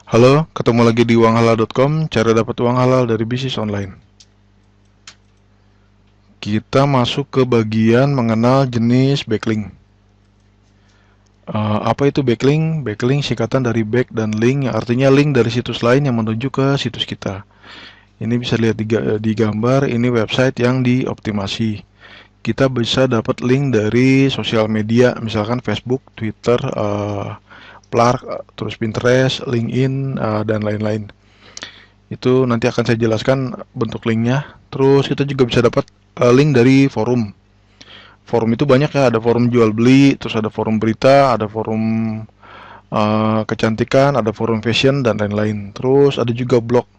Halo, ketemu lagi di uanghalal.com, cara dapat uang halal dari bisnis online. Kita masuk ke bagian mengenal jenis backlink. Apa itu backlink? Backlink singkatan dari back dan link, yang artinya link dari situs lain yang menuju ke situs kita. Ini bisa lihat di gambar, ini website yang dioptimasi. Kita bisa dapat link dari sosial media, misalkan Facebook, Twitter, Plurk, terus Pinterest, LinkedIn, dan lain-lain. Itu nanti akan saya jelaskan bentuk linknya. Terus kita juga bisa dapat link dari forum. Forum itu banyak ya, ada forum jual beli, terus ada forum berita, ada forum kecantikan, ada forum fashion dan lain-lain. Terus ada juga blog.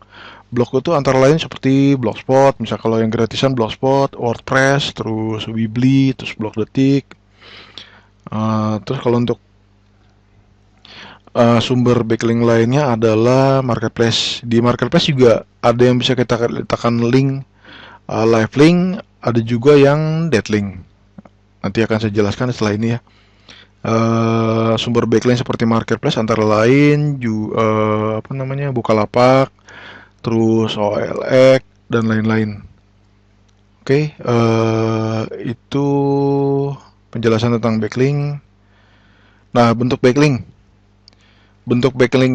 Blog itu antara lain seperti Blogspot, misal kalau yang gratisan Blogspot, WordPress, terus Weebly, terus Blog Detik. Terus kalau untuk sumber backlink lainnya adalah marketplace. Di marketplace juga ada yang bisa kita letakkan link live link, ada juga yang dead link. Nanti akan saya jelaskan setelah ini ya. Sumber backlink seperti marketplace antara lain apa namanya, Bukalapak, terus OLX dan lain-lain. Oke, itu penjelasan tentang backlink. Nah, bentuk backlink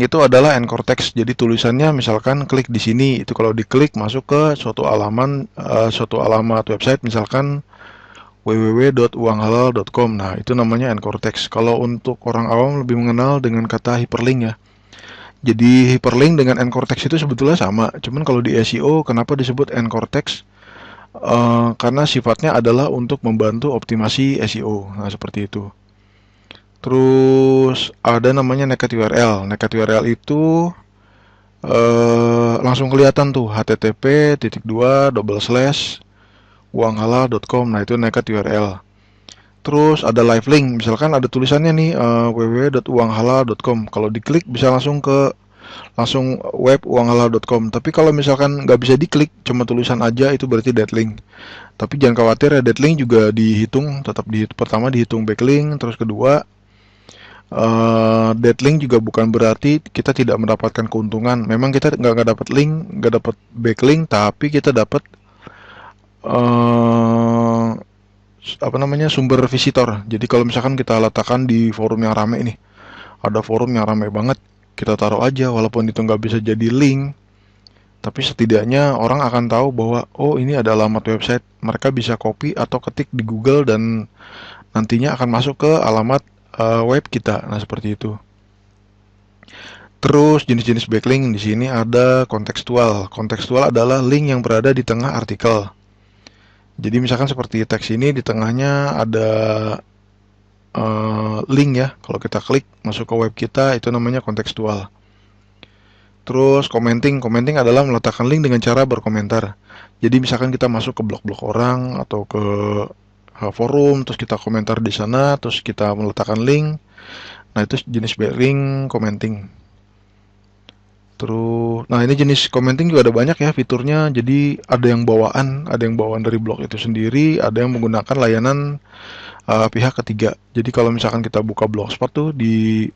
itu adalah anchor text. Jadi tulisannya misalkan klik di sini, itu kalau diklik masuk ke suatu alamat website, misalkan www.uanghalal.com. Nah, itu namanya anchor text. Kalau untuk orang awam lebih mengenal dengan kata hyperlink ya. Jadi hyperlink dengan anchor text itu sebetulnya sama. Cuman kalau di SEO kenapa disebut anchor text? Karena sifatnya adalah untuk membantu optimasi SEO. Nah, seperti itu. Terus ada namanya naked URL. Naked URL itu langsung kelihatan tuh http://uanghalal.com. Nah, itu naked URL. Terus ada live link, misalkan ada tulisannya nih www.uanghalal.com. Kalau diklik bisa langsung web uanghalal.com. Tapi kalau misalkan nggak bisa diklik, cuma tulisan aja, itu berarti dead link. Tapi jangan khawatir ya, dead link juga dihitung, tetap dihitung. Pertama dihitung backlink, terus kedua dead link juga bukan berarti kita tidak mendapatkan keuntungan. Memang kita nggak dapat link, nggak dapat backlink, tapi kita dapat uh, apa namanya, sumber visitor. Jadi kalau misalkan kita letakkan di forum yang rame nih, ada forum yang rame banget, kita taruh aja walaupun itu nggak bisa jadi link, tapi setidaknya orang akan tahu bahwa oh, ini ada alamat website. Mereka bisa copy atau ketik di Google dan nantinya akan masuk ke alamat web kita. Nah, seperti itu. Terus jenis-jenis backlink di sini ada kontekstual. Kontekstual adalah link yang berada di tengah artikel. Jadi misalkan seperti teks ini, di tengahnya ada link ya. Kalau kita klik masuk ke web kita, itu namanya kontekstual. Terus commenting adalah meletakkan link dengan cara berkomentar. Jadi misalkan kita masuk ke blog-blog orang atau ke forum, terus kita komentar di sana, terus kita meletakkan link. Nah, itu jenis backlink commenting. Terus, nah ini jenis commenting juga ada banyak ya fiturnya. Jadi ada yang bawaan dari blog itu sendiri, ada yang menggunakan layanan pihak ketiga. Jadi kalau misalkan kita buka blogspot tuh, di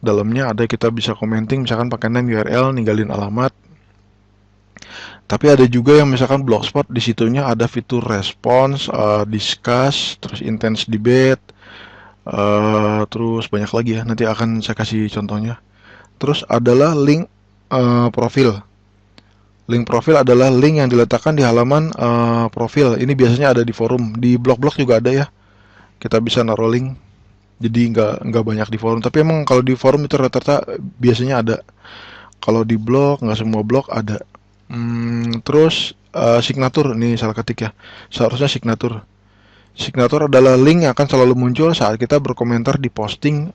dalamnya ada, kita bisa commenting misalkan pakai name URL, ninggalin alamat. Tapi ada juga yang misalkan blogspot di situnya ada fitur response, discuss, terus intense debate, terus banyak lagi ya. Nanti akan saya kasih contohnya. Terus adalah link profil. Link profil adalah link yang diletakkan di halaman profil. Ini biasanya ada di forum, di blog-blog juga ada ya. Kita bisa naruh link. Jadi nggak banyak di forum. Tapi emang kalau di forum itu rata-rata biasanya ada. Kalau di blog nggak semua blog ada. Terus signatur, ini salah ketik ya. Seharusnya signatur. Signatur adalah link yang akan selalu muncul saat kita berkomentar di posting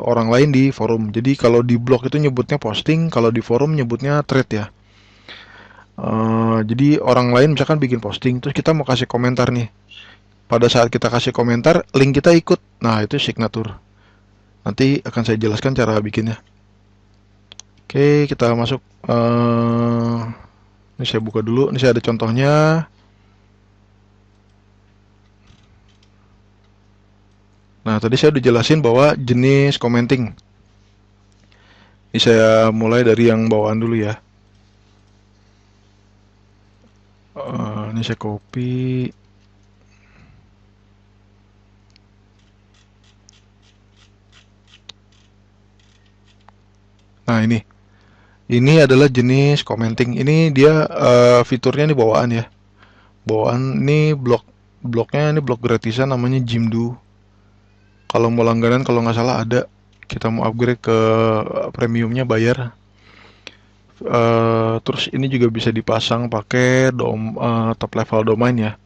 orang lain di forum. Jadi kalau di blog itu nyebutnya posting, kalau di forum nyebutnya thread ya. Jadi orang lain misalkan bikin posting, terus kita mau kasih komentar nih. Pada saat kita kasih komentar, link kita ikut. Nah, itu signatur. Nanti akan saya jelaskan cara bikinnya. Oke, kita masuk. Ini saya buka dulu. Ini saya ada contohnya. Nah, tadi saya udah jelasin bahwa jenis commenting. Ini saya mulai dari yang bawaan dulu ya. Ini saya copy. Nah, ini adalah jenis commenting. Ini dia fiturnya di bawaan ya. Bawaan ini bloknya ini blok gratisan namanya Jimdo. Kalau mau langganan kalau nggak salah ada. Kita mau upgrade ke premiumnya bayar. Terus ini juga bisa dipasang pakai top level domain ya.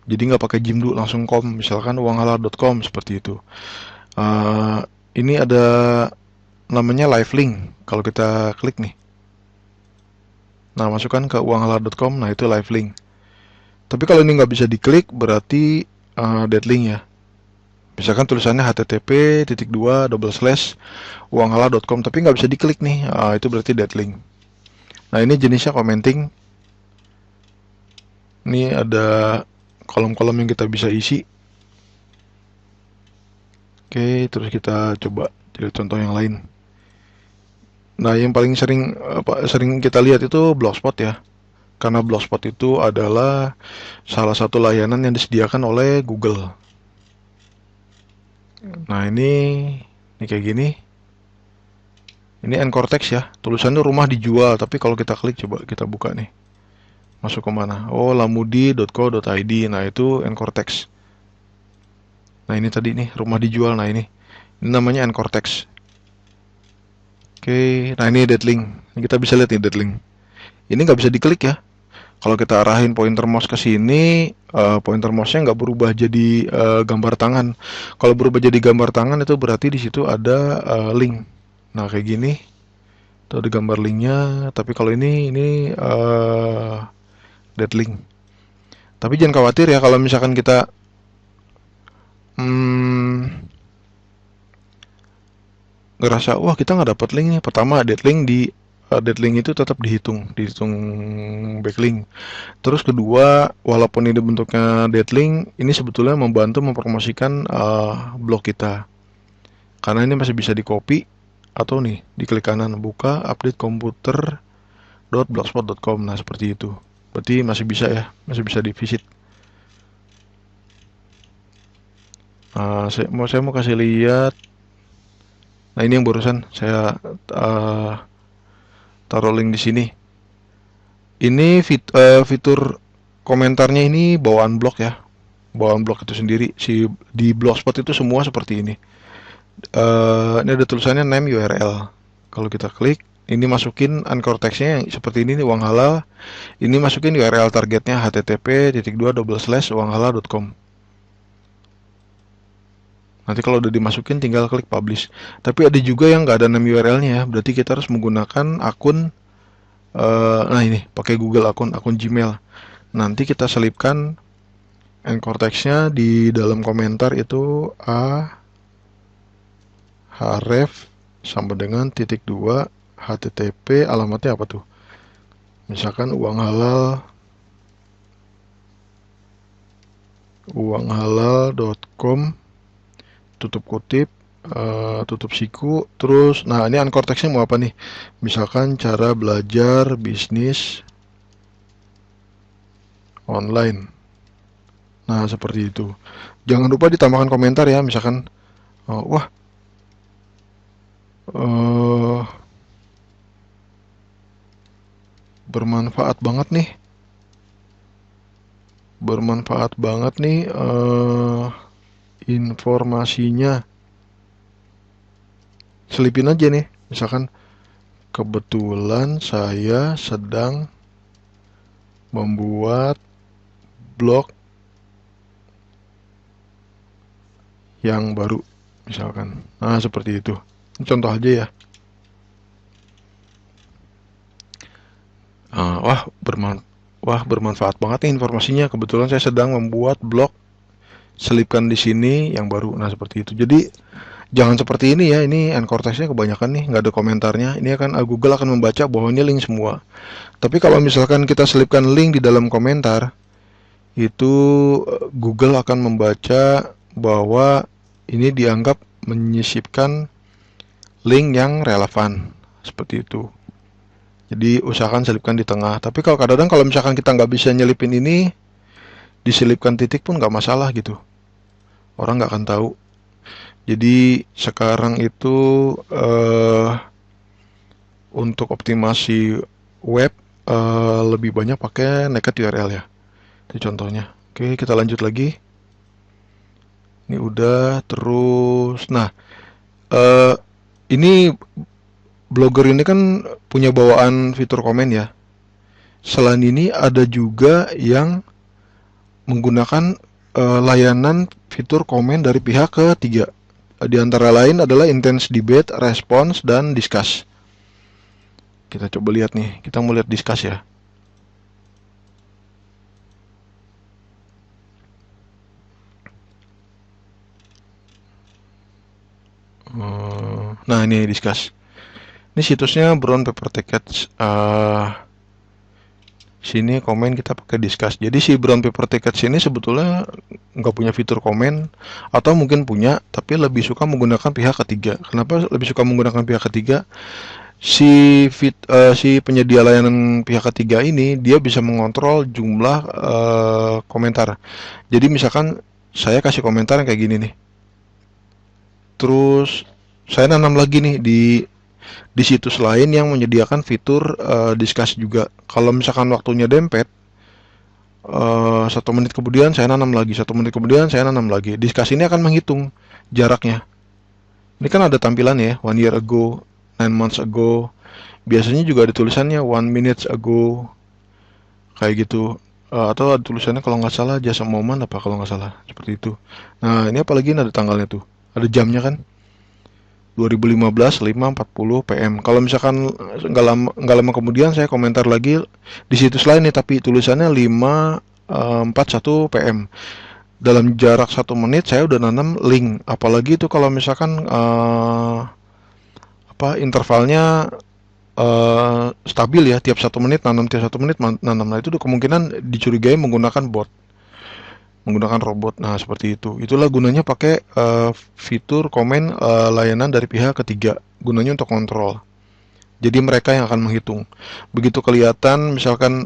Jadi nggak pakai Jimdo langsung misalkan uanghalal.com seperti itu. Eh, ini ada namanya live link. Kalau kita klik nih, nah masukkan ke uanghalal.com, nah itu live link. Tapi kalau ini nggak bisa diklik berarti dead link ya. Misalkan tulisannya http://uanghalal.com tapi nggak bisa diklik nih, itu berarti dead link. Nah ini jenisnya commenting. Ini ada kolom-kolom yang kita bisa isi. Oke, terus kita coba jadi contoh yang lain. Nah yang paling sering kita lihat itu Blogspot ya. Karena Blogspot itu adalah salah satu layanan yang disediakan oleh Google. Nah ini kayak gini. Ini Anchor Text ya. Tulisannya rumah dijual, tapi kalau kita klik coba kita buka nih. Masuk ke mana? Oh, lamudi.co.id. Nah, itu Anchor Text. Nah, ini tadi nih rumah dijual. Nah, ini namanya Anchor Text. Oke, nah ini dead link. Ini kita bisa lihat nih dead link. Ini nggak bisa diklik ya. Kalau kita arahin pointer mouse ke sini, pointer mouse-nya nggak berubah jadi gambar tangan. Kalau berubah jadi gambar tangan itu berarti di situ ada link. Nah kayak gini, itu ada gambar linknya. Tapi kalau ini dead link. Tapi jangan khawatir ya kalau misalkan kita ngerasa wah kita nggak dapat link nih. Pertama dead link itu tetap dihitung backlink. Terus kedua, walaupun ini bentuknya dead link, ini sebetulnya membantu mempromosikan blog kita. Karena ini masih bisa di-copy atau nih di klik kanan buka update komputer.blogspot.com. Nah, seperti itu. Berarti masih bisa ya, masih bisa di-visit. Saya mau kasih lihat. Nah, ini yang barusan saya taruh link di sini. Ini fitur komentarnya ini bawaan blog ya. Bawaan blog itu sendiri. Di Blogspot itu semua seperti ini. Ini ada tulisannya name URL. Kalau kita klik, ini masukin anchor text-nya yang seperti ini nih, uang halal. Ini masukin URL targetnya http://uanghalal.com. Nanti kalau udah dimasukin tinggal klik publish. Tapi ada juga yang nggak ada name URL-nya ya. Berarti kita harus menggunakan akun nah ini pakai Google akun Gmail. Nanti kita selipkan anchor text-nya di dalam komentar itu href sama dengan _2 http alamatnya apa tuh? Misalkan uanghalal.com tutup kutip tutup siku, terus nah ini anchor text-nya mau apa nih, misalkan cara belajar bisnis online. Nah seperti itu. Jangan lupa ditambahkan komentar ya, misalkan wah bermanfaat banget nih informasinya. Selipin aja nih, misalkan kebetulan saya sedang membuat blog yang baru misalkan. Nah seperti itu. Ini contoh aja ya. Bermanfaat banget nih informasinya. Kebetulan saya sedang membuat blog, selipkan di sini yang baru. Nah seperti itu. Jadi jangan seperti ini ya. Ini anchor text-nya kebanyakan nih, nggak ada komentarnya. Ini akan Google akan membaca bahwa ini link semua. Tapi kalau misalkan kita selipkan link di dalam komentar, itu Google akan membaca bahwa ini dianggap menyisipkan link yang relevan. seperti itu. Jadi usahakan selipkan di tengah. Tapi kalau kadang-kadang kalau misalkan kita nggak bisa nyelipin ini, diselipkan titik pun nggak masalah gitu. Orang nggak akan tahu. Jadi sekarang itu untuk optimasi web lebih banyak pakai naked URL ya. Itu contohnya. Oke, kita lanjut lagi. Ini udah terus. Nah, eh, ini blogger ini kan punya bawaan fitur komen ya. Selain ini ada juga yang menggunakan layanan fitur komen dari pihak ketiga. Di antara lain adalah intense debate, response, dan discuss. Kita coba lihat nih, kita mau lihat discuss ya. Nah ini discuss. Ini situsnya Brown Paper Tickets. Sini komen kita pakai discuss. Jadi si Brown Paper Tickets ini sebetulnya nggak punya fitur komen, atau mungkin punya tapi lebih suka menggunakan pihak ketiga. Kenapa lebih suka menggunakan pihak ketiga? Si penyedia layanan pihak ketiga ini dia bisa mengontrol jumlah komentar. Jadi misalkan saya kasih komentar yang kayak gini nih, terus saya nanam lagi nih di situs lain yang menyediakan fitur discuss juga. Kalau misalkan waktunya dempet, 1 menit kemudian saya nanam lagi, 1 menit kemudian saya nanam lagi. Discuss ini akan menghitung jaraknya. Ini kan ada tampilan ya, 1 year ago, 9 months ago. Biasanya juga ada tulisannya 1 minute ago, kayak gitu. Atau ada tulisannya kalau nggak salah just a moment apa kalau nggak salah, seperti itu. Nah ini apalagi ini ada tanggalnya tuh, ada jamnya kan. 2015 5.40 PM. Kalau misalkan nggak lama kemudian saya komentar lagi di situs lain nih, tapi tulisannya 5.41 PM. Dalam jarak 1 menit saya udah nanam link. Apalagi itu kalau misalkan apa intervalnya stabil ya, tiap 1 menit nanam, tiap 1 menit nanam. Nah itu kemungkinan dicurigai menggunakan bot, menggunakan robot. Nah seperti itu. Itulah gunanya pakai fitur komen layanan dari pihak ketiga. Gunanya untuk kontrol. Jadi mereka yang akan menghitung. Begitu kelihatan misalkan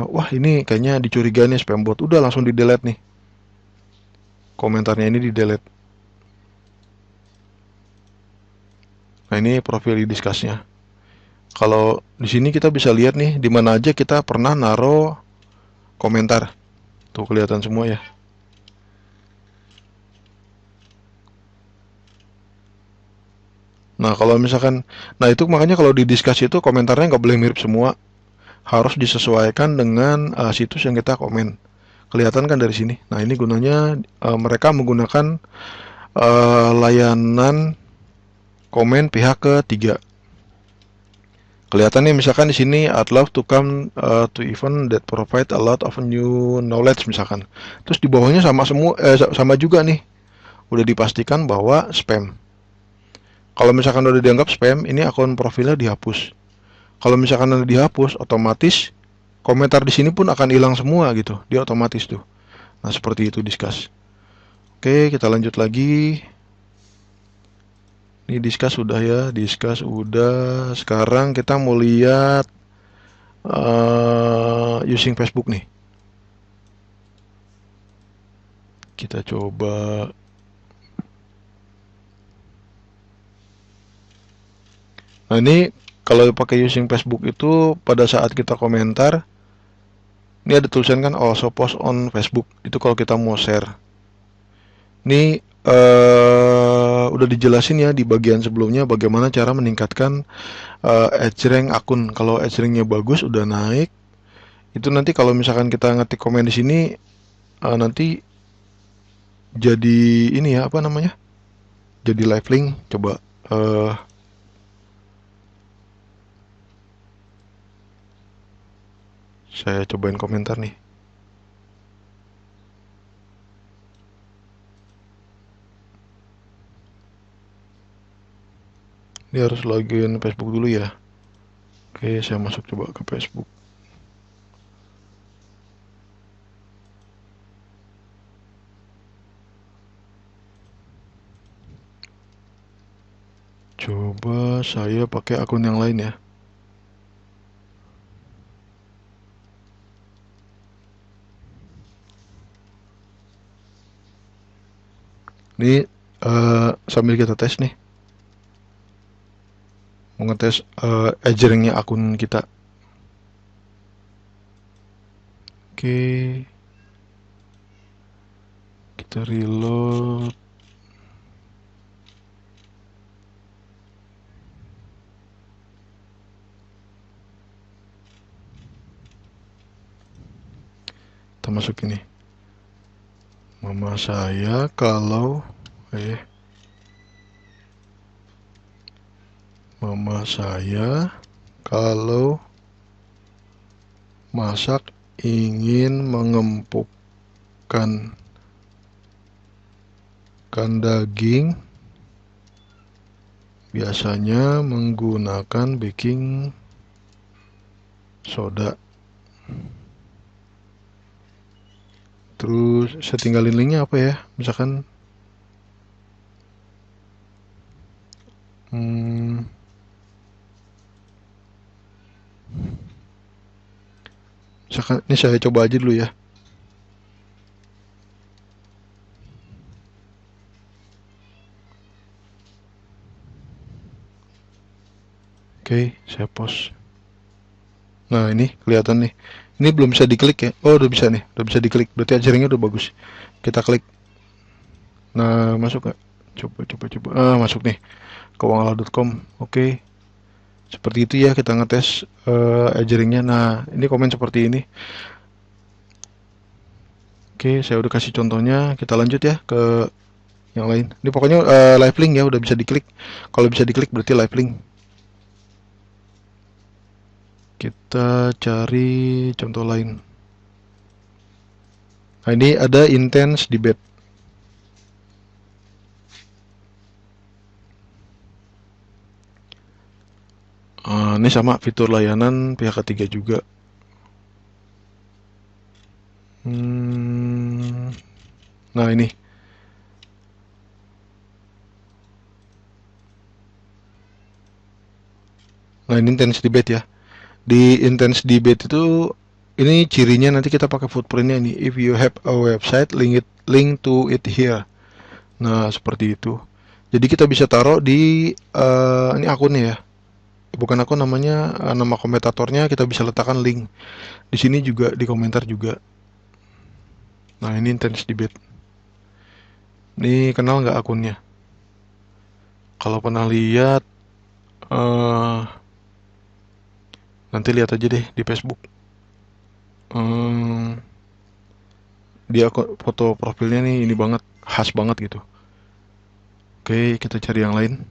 wah ini kayaknya dicurigai nih spam bot, udah langsung di delete nih. Komentarnya ini di delete. Nah ini profil di discussnya. Kalau di sini kita bisa lihat nih di mana aja kita pernah naro komentar. Tuh kelihatan semua ya. Nah kalau misalkan, nah itu makanya kalau di discuss itu komentarnya nggak boleh mirip semua, harus disesuaikan dengan situs yang kita komen. Kelihatan kan dari sini. Nah ini gunanya mereka menggunakan layanan komen pihak ketiga. Kelihatan nih misalkan di sini I'd love to come to event that provide a lot of new knowledge misalkan. Terus di bawahnya sama semua sama juga nih. Udah dipastikan bahwa spam. Kalau misalkan udah dianggap spam, ini akun profilnya dihapus. Kalau misalkan udah dihapus, otomatis komentar di sini pun akan hilang semua gitu. Dia otomatis tuh. Nah, seperti itu discuss. Oke, kita lanjut lagi. Ini discuss udah ya, discuss udah. Sekarang kita mau lihat using Facebook nih. Kita coba. Nah, ini kalau pakai using Facebook itu pada saat kita komentar, ini ada tulisan kan also post on Facebook. Itu kalau kita mau share. Ini udah dijelasin ya di bagian sebelumnya bagaimana cara meningkatkan edge rank akun. Kalau edge ranknya bagus udah naik, itu nanti kalau misalkan kita ngetik komen di sini nanti jadi ini ya apa namanya? Jadi live link. Coba saya cobain komentar nih. Ini harus login Facebook dulu ya. Oke, saya masuk coba ke Facebook. Coba saya pakai akun yang lain ya. Ini sambil kita tes nih, mau ngetes ajaringnya akun kita. Oke, kita reload. Kita masuk ini. Mama saya kalau Mama saya kalau masak ingin mengempukkan daging biasanya menggunakan baking soda. Terus saya tinggalin linknya apa ya, misalkan misalkan ini saya coba aja dulu ya. Oke, saya post. Nah, ini kelihatan nih. Ini belum bisa diklik ya. Oh, udah bisa nih. Udah bisa diklik. Berarti ajarannya udah bagus. Kita klik. Nah, masuk nggak? Coba. Ah, masuk nih. Ke uanghalal.com. Oke. Seperti itu ya kita ngetes ajaringnya. Nah, ini komen seperti ini. Oke, saya udah kasih contohnya. Kita lanjut ya ke yang lain. Ini pokoknya live link ya, udah bisa diklik. Kalau bisa diklik berarti live link. Kita cari contoh lain. Nah, ini ada intense debate. Ini sama fitur layanan pihak ketiga juga. Nah, ini. Nah, ini intense debate ya. Di intense debate itu ini cirinya nanti kita pakai footprintnya ini. If you have a website, link to it here. Nah, seperti itu. Jadi kita bisa taruh di ini akunnya ya. Bukan akun, namanya nama komentatornya, kita bisa letakkan link. Di sini juga di komentar juga. Nah, ini intense debate. Ini kenal nggak akunnya? Kalau pernah lihat nanti lihat aja deh di Facebook. Dia foto profilnya nih ini banget, khas banget gitu. Oke, kita cari yang lain.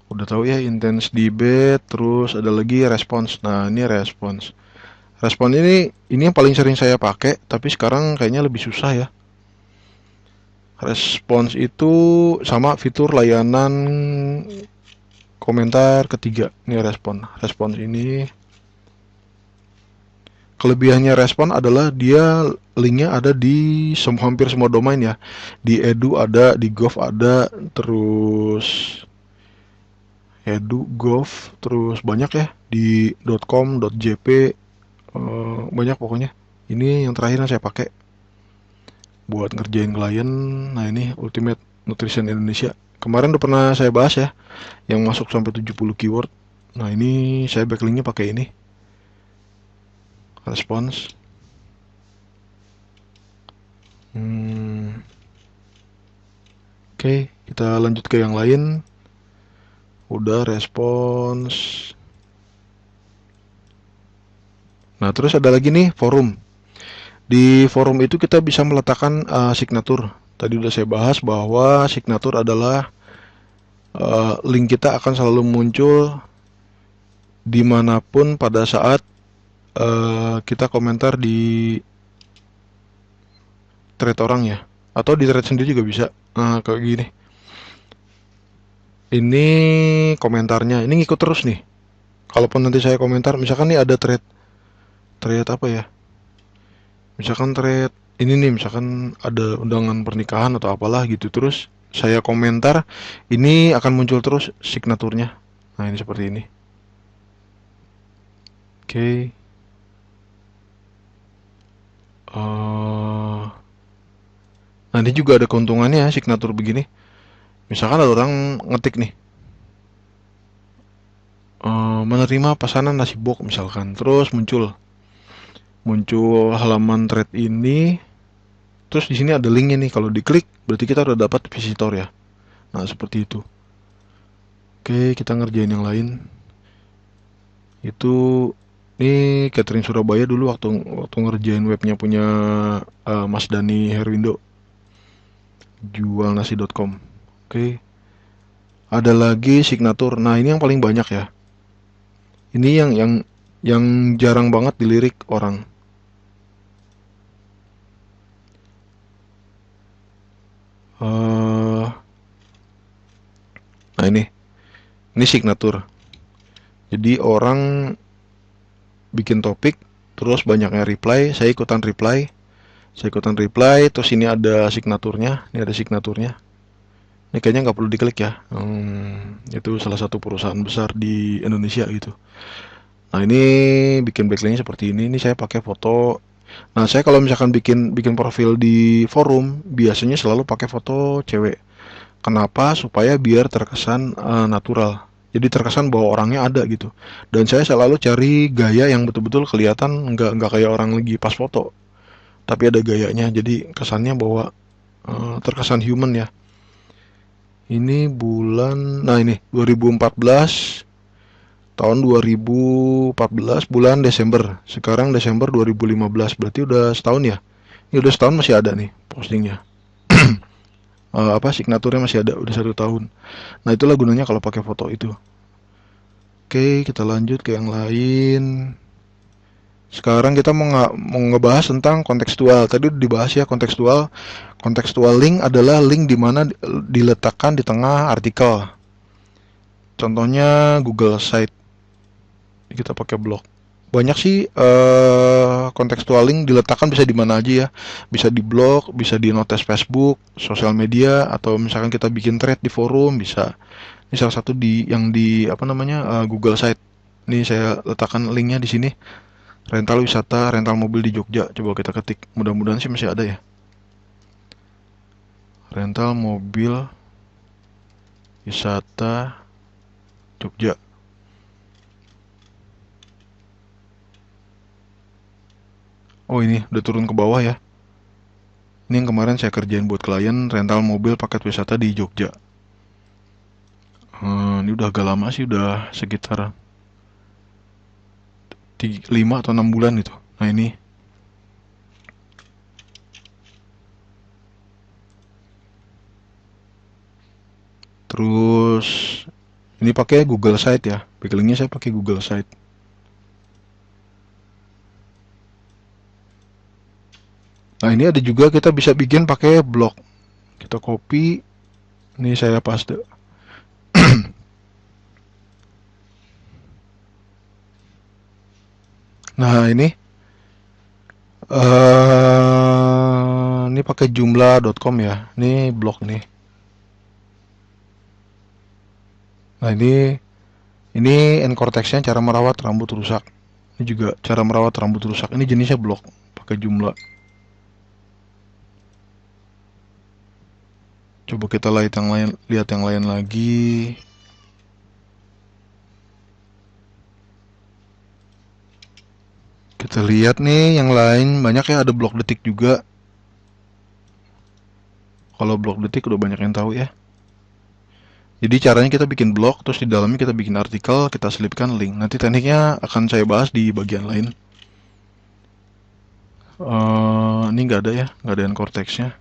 Udah tahu ya intense debate, terus ada lagi response. Nah, ini response. Respon ini yang paling sering saya pakai, tapi sekarang kayaknya lebih susah ya. Respons itu sama fitur layanan komentar ketiga. Ini respons ini. Kelebihannya respon adalah dia linknya ada di hampir semua domain ya. Di edu ada, di gov ada, terus edu, gov, terus banyak ya, di .com, .jp, banyak pokoknya. Ini yang terakhir yang saya pakai buat ngerjain klien. Nah, ini Ultimate Nutrition Indonesia. Kemarin udah pernah saya bahas ya, yang masuk sampai 70 keyword. Nah, ini saya backlinknya pakai ini. Respons. Oke, kita lanjut ke yang lain. Udah respons. Nah, terus ada lagi nih forum. Di forum itu kita bisa meletakkan signatur. Tadi udah saya bahas bahwa signatur adalah link kita akan selalu muncul dimanapun pada saat kita komentar di thread orang ya, atau di thread sendiri juga bisa. Nah, kayak gini. Ini komentarnya, ini ngikut terus nih. Kalaupun nanti saya komentar, misalkan nih ada thread apa ya? Misalkan thread ini nih, misalkan ada undangan pernikahan atau apalah gitu, terus saya komentar, ini akan muncul terus signaturnya. Nah, ini seperti ini. Oke. Nah, ini juga ada keuntungannya ya, signatur begini. Misalkan ada orang ngetik nih, menerima pesanan nasi bok misalkan, terus muncul muncul halaman thread ini, terus di sini ada linknya nih. Kalau diklik, berarti kita udah dapat visitor ya. Nah, seperti itu. Oke, kita ngerjain yang lain. Itu ini Catherine Surabaya dulu waktu ngerjain webnya punya Mas Dani Herwindo, jualnasi.com. Oke, ada lagi signatur. Nah, ini yang paling banyak ya. Ini yang jarang banget dilirik orang. Eh, nah, ini signatur. Jadi orang bikin topik, terus banyaknya reply, saya ikutan reply, terus ini ada signaturnya, Ini kayaknya nggak perlu diklik ya. Itu salah satu perusahaan besar di Indonesia gitu. Nah, ini bikin backlinknya seperti ini. Ini saya pakai foto. Nah, saya kalau misalkan bikin bikin profil di forum, biasanya selalu pakai foto cewek. Kenapa? Supaya biar terkesan natural. Jadi terkesan bahwa orangnya ada gitu. Dan saya selalu cari gaya yang betul-betul kelihatan nggak kayak orang lagi pas foto, tapi ada gayanya. Jadi kesannya bahwa terkesan human ya. Ini bulan, nah ini 2014, tahun 2014 bulan Desember. Sekarang Desember 2015, berarti udah setahun ya. Ini udah setahun masih ada nih postingnya. Signaturnya masih ada, udah 1 tahun. Nah, itulah gunanya kalau pakai foto itu. Oke, kita lanjut ke yang lain. Sekarang kita mau ngebahas tentang kontekstual. Tadi udah dibahas ya kontekstual. Kontekstual link adalah link di mana diletakkan di tengah artikel. Contohnya Google Site. Kita pakai blog. Banyak sih kontekstual link diletakkan bisa di mana aja ya. Bisa di blog, bisa di notes Facebook, sosial media, atau misalkan kita bikin thread di forum bisa. Ini salah satu di Google Site. Ini saya letakkan linknya di sini. Rental wisata, rental mobil di Jogja. Coba kita ketik. Mudah-mudahan sih masih ada ya. Rental mobil wisata Jogja. Oh, ini udah turun ke bawah ya. Ini yang kemarin saya kerjain buat klien, rental mobil paket wisata di Jogja. Ini udah agak lama sih, udah sekitar 5 atau 6 bulan itu. Nah, ini terus ini pakai Google Site ya. Backlink-nya saya pakai Google Site. Nah, ini ada juga kita bisa bikin pakai blog. Kita copy. Ini saya paste. Nah, ini pakai jumlah.com ya. Ini blog nih. Nah, ini encore text-nya cara merawat rambut rusak. Ini juga cara merawat rambut rusak. Ini jenisnya blog, pakai jumlah. Coba kita lihat yang lain lagi. Kita lihat nih yang lain, banyak ya, ada blog detik juga. Kalau blog detik udah banyak yang tahu ya. Jadi caranya kita bikin blog, terus di dalamnya kita bikin artikel, kita selipkan link. Nanti tekniknya akan saya bahas di bagian lain. Ini nggak ada ya, nggak ada encore text-nya.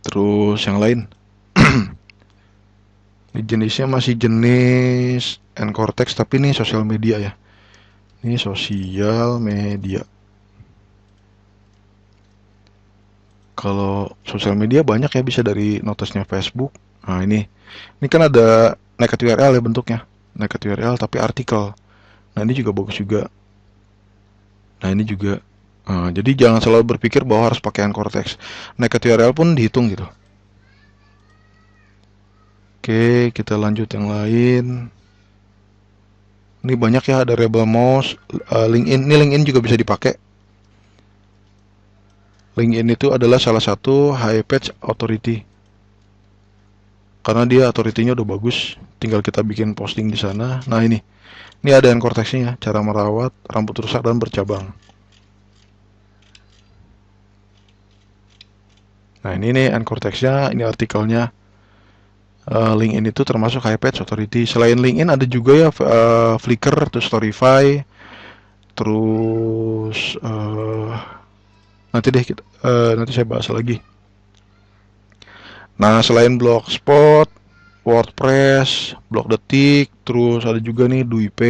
Terus yang lain. Ini jenisnya masih jenis encore text, tapi ini sosial media ya. Ini sosial media. Kalau sosial media banyak ya, bisa dari notesnya Facebook. Nah, ini kan ada naked URL ya bentuknya. Naked URL tapi artikel. Nah, ini juga bagus juga. Nah, ini juga Jadi jangan selalu berpikir bahwa harus pakai Cortex. Negative URL pun dihitung gitu. Oke, kita lanjut yang lain. Ini banyak ya, ada Rebel Mouse, LinkedIn. Ini LinkedIn juga bisa dipakai. LinkedIn itu adalah salah satu high page authority. Karena dia authority-nya udah bagus, tinggal kita bikin posting di sana. Nah ini ada Cortex-nya, cara merawat rambut rusak dan bercabang. Nah ini nih Cortex-nya, ini artikelnya. LinkedIn itu termasuk high page authority. Selain LinkedIn ada juga ya Flickr, terus Storyfy, terus nanti saya bahas lagi. Nah selain Blogspot, WordPress, Blogdetik, terus ada juga nih Duip,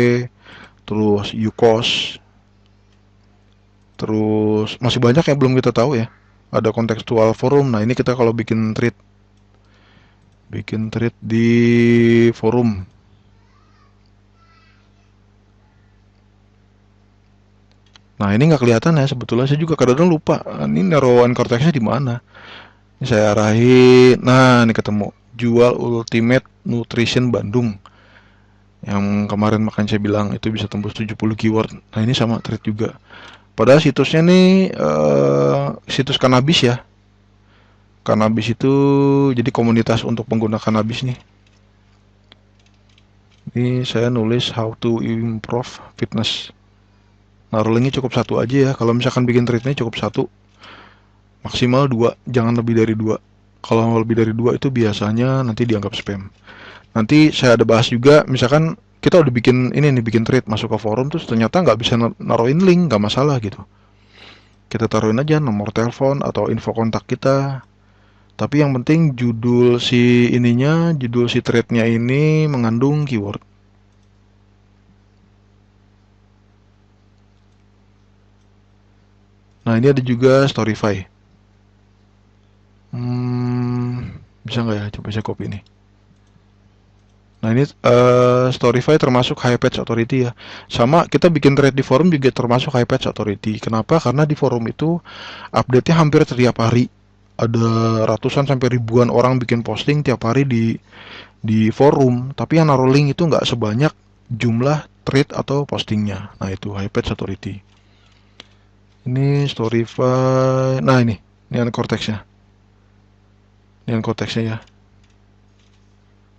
terus Yukos, terus masih banyak yang belum kita tahu ya. Ada contextual forum. Nah ini kita kalau bikin thread di forum. Nah ini nggak kelihatan ya, sebetulnya saya juga kadang-kadang lupa. Ini naruhan Cortex-nya di mana. Ini saya arahin. Nah ini ketemu, jual Ultimate Nutrition Bandung. Yang kemarin makan saya bilang itu bisa tembus 70 keyword. Nah ini sama thread juga. Padahal situsnya nih situs kanabis ya. Kanabis itu jadi komunitas untuk pengguna kanabis nih. Ini saya nulis how to improve fitness. Naruh linknya cukup satu aja ya. Kalau misalkan bikin threadnya cukup satu, maksimal 2, jangan lebih dari 2. Kalau lebih dari 2 itu biasanya nanti dianggap spam. Nanti saya ada bahas juga, misalkan kita udah bikin ini nih, bikin thread masuk ke forum terus ternyata nggak bisa naruhin link, nggak masalah gitu. Kita taruhin aja nomor telepon atau info kontak kita. Tapi yang penting judul si threadnya ini mengandung keyword. Nah ini ada juga Storyfy. Bisa nggak ya? Coba saya copy ini. Nah ini Storyfy termasuk high page authority ya. Sama kita bikin thread di forum juga termasuk high page authority. Kenapa? Karena di forum itu update-nya hampir setiap hari. Ada ratusan sampai ribuan orang bikin posting tiap hari di forum. Tapi yang naruh link itu nggak sebanyak jumlah thread atau postingnya. Nah itu high page authority. Ini Storyfy. Nah ini Cortex-nya. Ini Cortex-nya ya.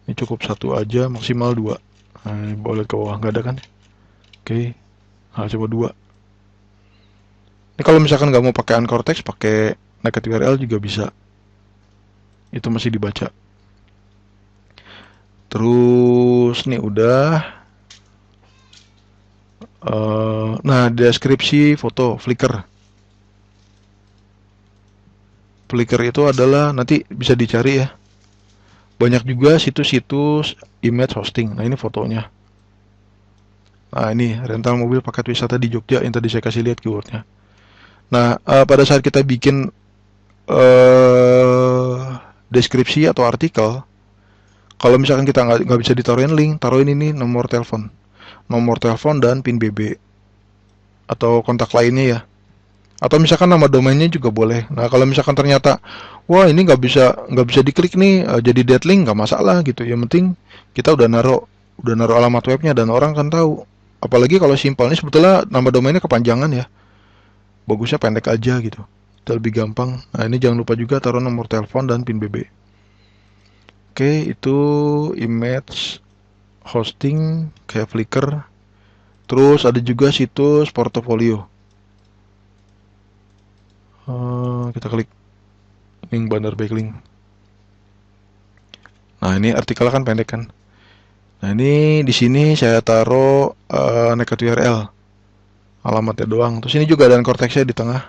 Ini cukup satu aja, maksimal 2. Nah, boleh ke bawah, nggak ada kan? Oke. Nah, coba 2. Ini kalau misalkan nggak mau pakai Cortex, pakai negative URL juga bisa. Itu masih dibaca. Terus nih udah. Nah, deskripsi foto Flickr. Flickr itu adalah nanti bisa dicari ya. Banyak juga situs-situs image hosting. Nah ini fotonya. Nah ini rental mobil paket wisata di Jogja yang tadi saya kasih lihat keywordnya. Nah pada saat kita bikin deskripsi atau artikel, kalau misalkan kita nggak bisa ditaruhin link, taruhin ini nomor telepon dan PIN BB atau kontak lainnya ya. Atau misalkan nama domainnya juga boleh. Nah kalau misalkan ternyata wah ini nggak bisa diklik nih, jadi dead link, nggak masalah gitu. Yang penting kita udah naruh alamat webnya dan orang kan tahu. Apalagi kalau simpel ini sebetulnya nama domainnya kepanjangan ya. Bagusnya pendek aja gitu. Itu lebih gampang. Nah ini jangan lupa juga taruh nomor telepon dan PIN BB. Oke, itu image hosting kayak Flickr. Terus ada juga situs portofolio. Kita klik link banner backlink. Nah ini artikelnya kan pendek kan. Nah ini di sini saya taruh negative URL, alamatnya doang. Terus ini juga ada Cortex-nya di tengah.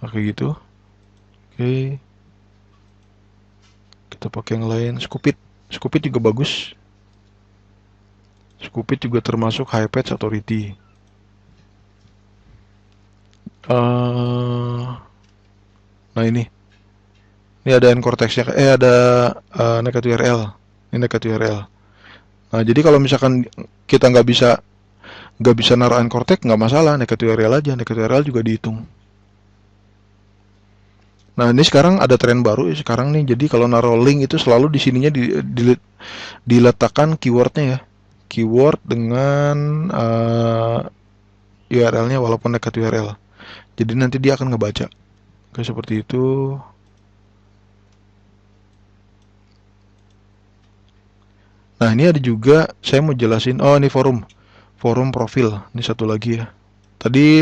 Oke gitu. Oke. Kita pakai yang lain. Scoopit juga bagus. Scoopit juga termasuk high page authority. Nah ini ada Cortex-nya, ada negative URL. Ini negative URL. Nah jadi kalau misalkan kita nggak bisa nggak bisa naruh anchor tag nggak masalah, naked URL aja, naked URL juga dihitung. Nah ini sekarang ada tren baru ya sekarang nih, jadi kalau naruh link itu selalu di sininya diletakkan keywordnya ya, keyword dengan URL-nya walaupun naked URL. Jadi nanti dia akan ngebaca. Oke, seperti itu. Nah ini ada juga, saya mau jelasin, oh ini forum profil, ini satu lagi ya. Tadi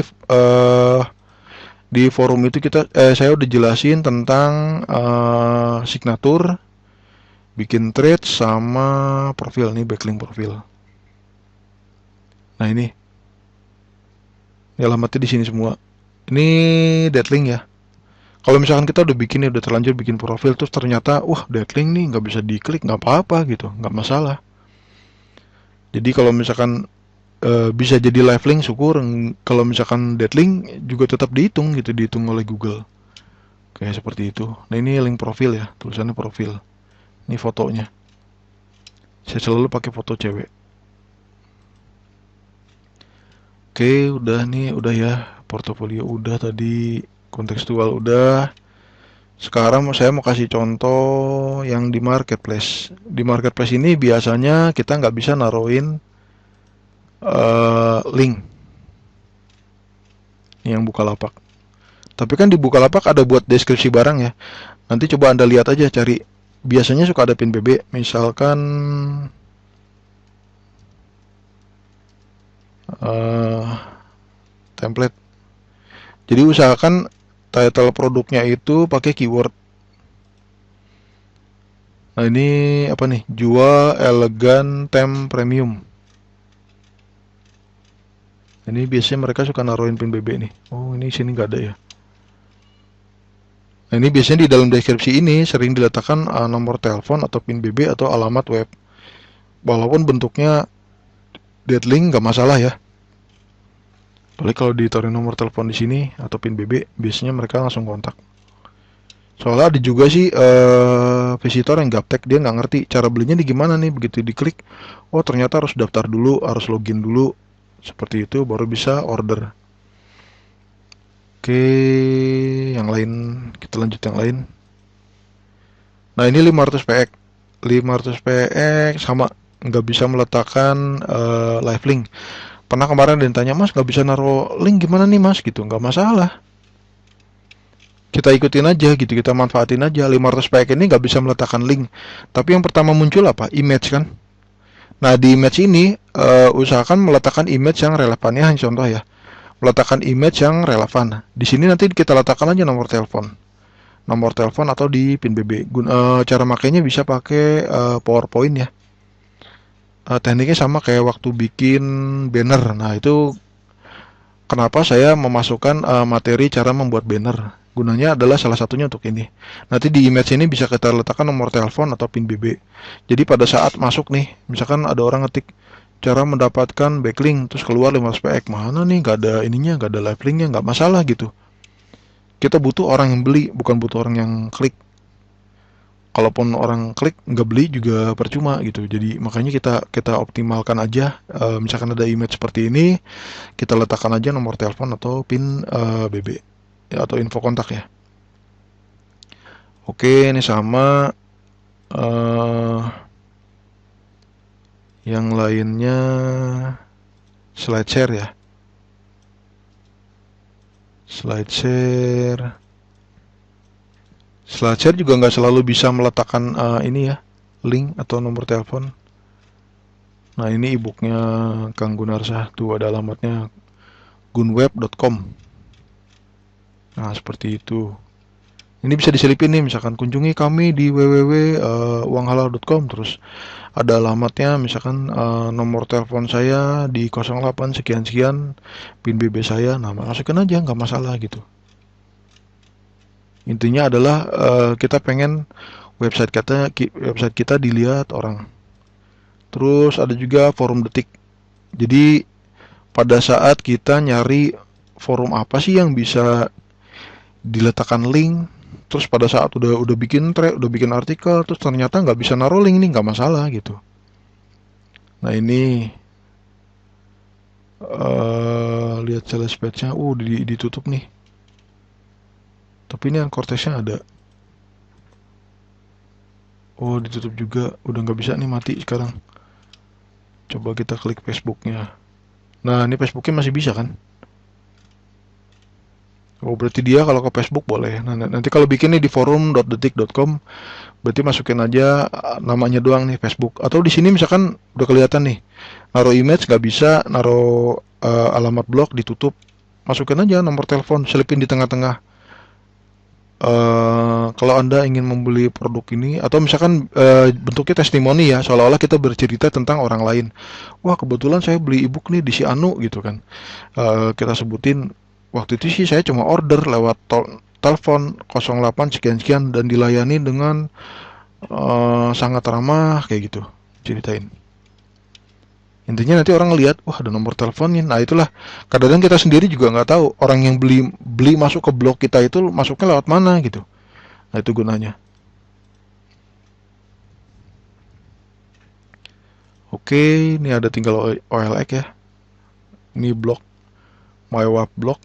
di forum itu saya udah jelasin tentang signatur, bikin thread sama profil, nih backlink profil. Nah ini alamatnya di sini semua. Ini deadlink ya. Kalau misalkan kita udah bikin udah terlanjur bikin profil terus ternyata wah deadlink nih nggak bisa diklik, nggak apa-apa gitu, nggak masalah. Jadi kalau misalkan bisa jadi live link syukur, kalau misalkan deadlink juga tetap dihitung gitu, dihitung oleh Google. Kayak seperti itu. Nah ini link profil ya, tulisannya profil. Ini fotonya. Saya selalu pakai foto cewek. Oke, udah nih, udah ya. Portofolio udah tadi, kontekstual udah. Sekarang saya mau kasih contoh yang di marketplace. Di marketplace ini biasanya kita nggak bisa naruhin link yang Bukalapak. Tapi kan di Bukalapak ada buat deskripsi barang ya. Nanti coba Anda lihat aja, cari. Biasanya suka ada pin BB, misalkan template. Jadi usahakan title produknya itu pakai keyword. Nah ini apa nih? Jua elegan tem premium. Ini biasanya mereka suka naruhin pin BB nih. Oh ini sini nggak ada ya. Nah ini biasanya di dalam deskripsi ini sering diletakkan nomor telepon atau pin BB atau alamat web. Walaupun bentuknya deadlink nggak masalah ya. Apalagi kalau ditaruhin nomor telepon di sini atau pin BB, biasanya mereka langsung kontak. Soalnya ada juga sih visitor yang gaptek, dia nggak ngerti cara belinya di gimana nih, begitu diklik, oh ternyata harus daftar dulu, harus login dulu, seperti itu baru bisa order. Oke, yang lain kita lanjut yang lain. Nah ini 500 px, 500 px sama nggak bisa meletakkan live link. Pernah kemarin ada yang tanya, mas nggak bisa naruh link gimana nih mas gitu, nggak masalah. Kita ikutin aja gitu, kita manfaatin aja. 500 px ini nggak bisa meletakkan link, tapi yang pertama muncul apa? Image kan. Nah di image ini usahakan meletakkan image yang relevan ya, contoh ya, meletakkan image yang relevan. Di sini nanti kita letakkan aja nomor telepon atau di pin BB. Cara makainya bisa pakai PowerPoint ya. Tekniknya sama kayak waktu bikin banner. Nah itu kenapa saya memasukkan materi cara membuat banner. Gunanya adalah salah satunya untuk ini. Nanti di image ini bisa kita letakkan nomor telepon atau pin BB. Jadi pada saat masuk nih, misalkan ada orang ngetik cara mendapatkan backlink, terus keluar 500 px, mana nih nggak ada ininya, nggak ada live linknya, nggak masalah gitu. Kita butuh orang yang beli, bukan butuh orang yang klik. Kalaupun orang klik nggak beli juga percuma gitu. Jadi makanya kita optimalkan aja. Misalkan ada image seperti ini, kita letakkan aja nomor telepon atau pin BB ya, atau info kontak ya. Oke, ini sama yang lainnya slide share ya. Slide share juga nggak selalu bisa meletakkan ini ya, link atau nomor telepon. Nah ini ebooknya Kang Gunarsah, tuh ada alamatnya gunweb.com. Nah seperti itu. Ini bisa diselipin nih, misalkan kunjungi kami di www.uanghalal.com, terus ada alamatnya, misalkan nomor telepon saya di 08 sekian-sekian, pin BB saya, nah masukin aja, nggak masalah gitu. Intinya adalah kita pengen website kita dilihat orang. Terus ada juga forum detik. Jadi pada saat kita nyari forum apa sih yang bisa diletakkan link, terus pada saat udah bikin thread, udah bikin artikel, terus ternyata nggak bisa naruh link, nih nggak masalah gitu. Nah ini Lihat sales page-nya, ditutup nih. Tapi ini Anchor-text-nya ada. Oh, ditutup juga. Udah nggak bisa nih, mati sekarang. Coba kita klik Facebook-nya. Nah, ini Facebook-nya masih bisa kan? Oh, berarti dia kalau ke Facebook boleh. Nah, nanti kalau bikin nih di forum.detik.com, berarti masukin aja namanya doang nih Facebook. Atau di sini misalkan udah kelihatan nih, naruh image nggak bisa, naruh alamat blog ditutup. Masukin aja nomor telepon, selipin di tengah-tengah. Kalau Anda ingin membeli produk ini, atau misalkan bentuknya testimoni ya, seolah-olah kita bercerita tentang orang lain. Wah, kebetulan saya beli ebook nih di si Anu gitu kan. Kita sebutin, waktu itu sih saya cuma order lewat telepon 08 sekian-sekian dan dilayani dengan sangat ramah kayak gitu, ceritain. Intinya nanti orang lihat, wah ada nomor teleponnya. Nah itulah, kadang-kadang kita sendiri juga nggak tahu orang yang beli beli masuk ke blog kita itu masuknya lewat mana gitu. Nah itu gunanya. Oke, ini ada tinggal OLX ya. Ini blog, MyWeb blog,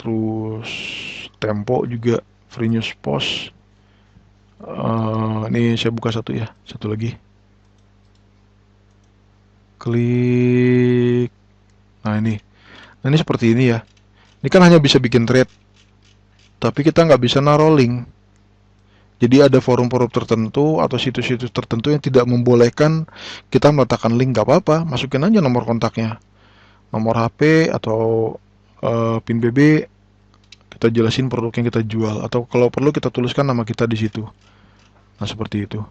terus Tempo juga, Free News Post. Ini saya buka satu ya, satu lagi. Klik. Nah ini, seperti ini ya. Ini kan hanya bisa bikin thread, tapi kita nggak bisa naruh link. Jadi ada forum-forum tertentu atau situs-situs tertentu yang tidak membolehkan kita meletakkan link. Nggak apa-apa, masukin aja nomor kontaknya, nomor HP atau PIN BB, kita jelasin produk yang kita jual, atau kalau perlu kita tuliskan nama kita di situ. Nah seperti itu.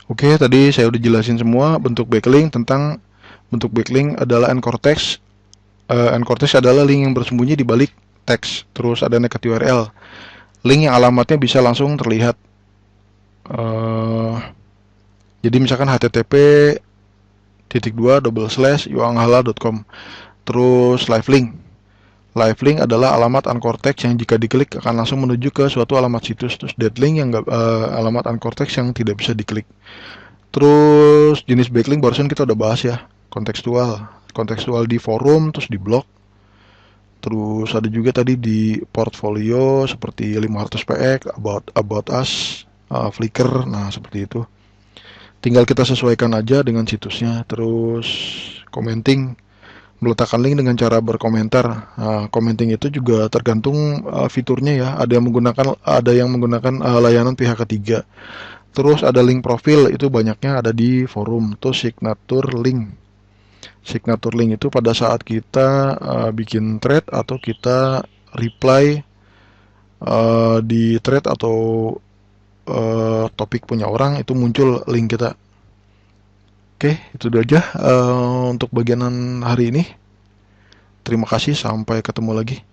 Oke, tadi saya udah jelasin semua bentuk backlink. Tentang bentuk backlink adalah anchor text. Anchor text adalah link yang bersembunyi di balik teks. Terus ada naked URL, link yang alamatnya bisa langsung terlihat. Jadi misalkan http://yuanghala.com. Terus live link. Live link adalah alamat anchor text yang jika diklik akan langsung menuju ke suatu alamat situs. Terus dead link yang alamat anchor text yang tidak bisa diklik. Terus jenis backlink barusan kita udah bahas ya, kontekstual di forum, terus di blog. Terus ada juga tadi di portfolio seperti 500px, about us, Flickr, nah seperti itu. Tinggal kita sesuaikan aja dengan situsnya. Terus commenting, meletakkan link dengan cara berkomentar. Nah, commenting itu juga tergantung fiturnya ya. Ada yang menggunakan layanan pihak ketiga. Terus ada link profil, itu banyaknya ada di forum. Terus signature link. Signature link itu pada saat kita bikin thread atau kita reply di thread atau topik punya orang, itu muncul link kita. Oke, itu dulu aja untuk bagian hari ini. Terima kasih, sampai ketemu lagi.